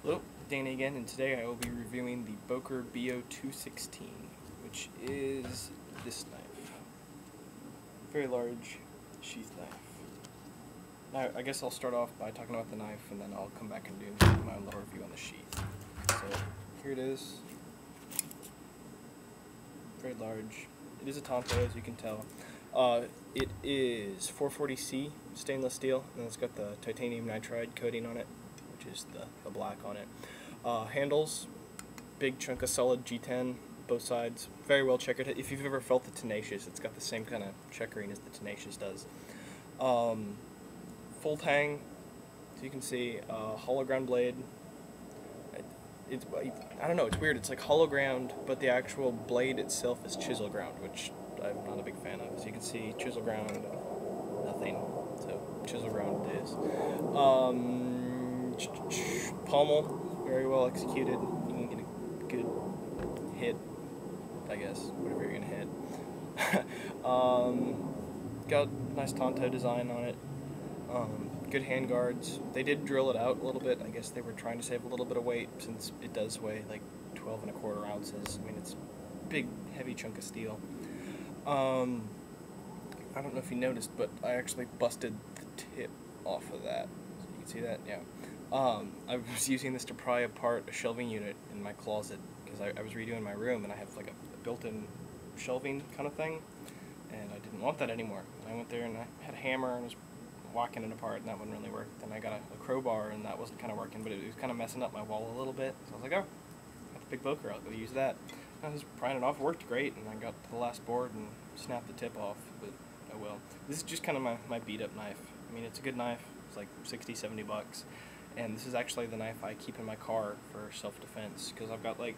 Hello, Danny again, and today I will be reviewing the Boker B-B0216, which is this knife. Very large sheath knife. Now, I guess I'll start off by talking about the knife, and then I'll come back and do my own little review on the sheath. So, here it is. Very large. It is a Tanto, as you can tell. It is 440C stainless steel, and it's got the titanium nitride coating on it, which is the black on it. Handles, big chunk of solid G10, both sides, very well checkered. If you've ever felt the Tenacious, it's got the same kind of checkering as the Tenacious does. Full tang, so you can see, hollow ground blade. I don't know, it's weird, it's like hollow ground, but the actual blade itself is chisel ground, which I'm not a big fan of. So you can see chisel ground, nothing, so chisel ground it is. Pommel, very well executed. You can get a good hit, I guess, whatever you're gonna hit. Got nice Tanto design on it. Good hand guards. They did drill it out a little bit. I guess they were trying to save a little bit of weight since it does weigh like 12¼ ounces. I mean, it's a big, heavy chunk of steel. I don't know if you noticed, but I actually busted the tip off of that. So you can see that? Yeah. I was using this to pry apart a shelving unit in my closet because I was redoing my room and I have like a built-in shelving kind of thing, and I didn't want that anymore. And I went there and I had a hammer and was whacking it apart, and that wouldn't really work. Then I got a crowbar, and that wasn't kind of working, but it was kind of messing up my wall a little bit. So I was like, oh, got the big Boker, I'll go use that. And I was prying it off, it worked great, and I got to the last board and snapped the tip off, but oh well. This is just kind of my beat-up knife. I mean, it's a good knife. It's like 60, 70 bucks. And this is actually the knife I keep in my car for self-defense, because I've got like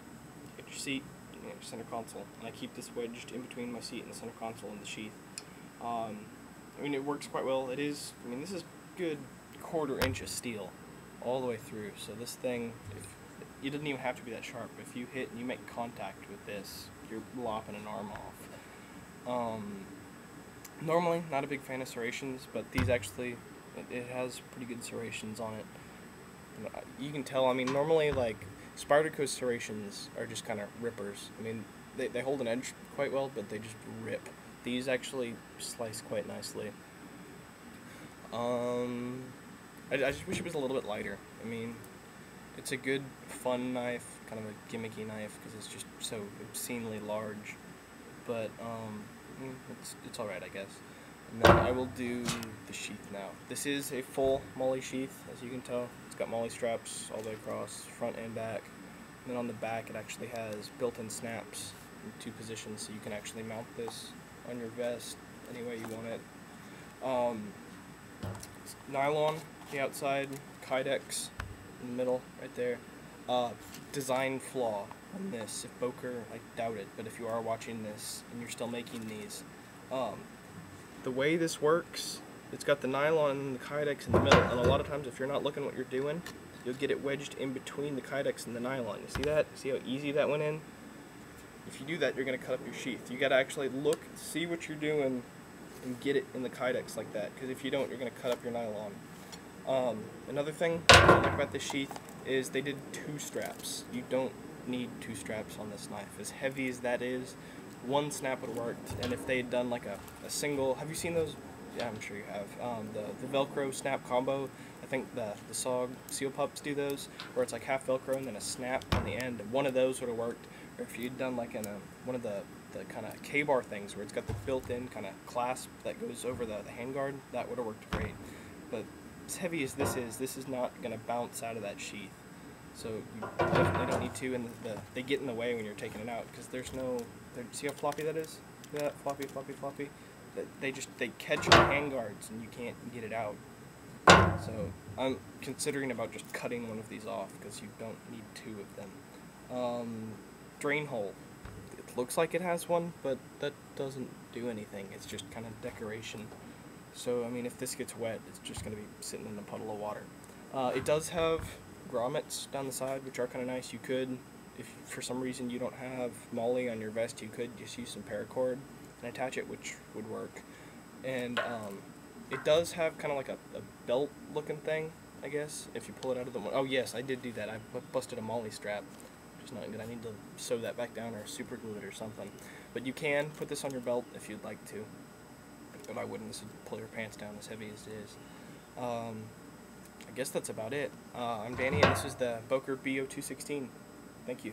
your seat, your center console, and I keep this wedged in between my seat and the center console and the sheath. I mean, it works quite well. It is, I mean, this is good 1/4 inch of steel all the way through. So this thing, it doesn't even have to be that sharp. If you hit and you make contact with this, you're lopping an arm off. Normally, not a big fan of serrations, but these actually, it has pretty good serrations on it. You can tell, I mean, normally, like, Spyderco serrations are just kind of rippers. I mean, they hold an edge quite well, but they just rip. These actually slice quite nicely. I just wish it was a little bit lighter. I mean, it's a good, fun knife, kind of a gimmicky knife, because it's just so obscenely large. But, it's alright, I guess. And then I will do the sheath now. This is a full molly sheath, as you can tell. It's got molly straps all the way across, front and back. And then on the back, it actually has built-in snaps in 2 positions, so you can actually mount this on your vest any way you want it. It's nylon, the outside, Kydex in the middle, right there. Design flaw on this. If Boker, I doubt it, but if you are watching this and you're still making these, the way this works, it's got the nylon and the Kydex in the middle, and a lot of times if you're not looking what you're doing, you'll get it wedged in between the Kydex and the nylon. You see that? See how easy that went in? If you do that, you're going to cut up your sheath. You got to actually look, see what you're doing, and get it in the Kydex like that. Because if you don't, you're going to cut up your nylon. Another thing I like about this sheath is they did 2 straps. You don't need 2 straps on this knife. As heavy as that is, 1 snap would have worked. And if they had done like a single, have you seen those? Yeah, I'm sure you have. The Velcro snap combo. I think the SOG Seal Pups do those, where it's like half Velcro and then a snap on the end. One of those would have worked. Or if you'd done like in one of the kind of K-bar things where it's got the built-in kind of clasp that goes over the handguard, that would have worked great. But as heavy as this is not going to bounce out of that sheath. So you definitely don't need to, and they get in the way when you're taking it out, because there's no, see how floppy that is? See that? Floppy, floppy, floppy? They catch your handguards and you can't get it out. So I'm considering about just cutting one of these off, because you don't need 2 of them. Drain hole. It looks like it has one, but that doesn't do anything. It's just kind of decoration. So, I mean, if this gets wet, it's just going to be sitting in a puddle of water. It does have grommets down the side, which are kind of nice. You could, if for some reason you don't have molly on your vest, you could just use some paracord and attach it, which would work. And it does have kind of like a belt looking thing I guess, if you pull it out of the... Oh, yes, I did do that. I busted a molly strap, which is not good. I need to sew that back down or super glue it or something. But you can put this on your belt if you'd like to. But I wouldn't. This would pull your pants down as heavy as it is. I guess that's about it. I'm Danny, and this is the Boker B-B0216. Thank you.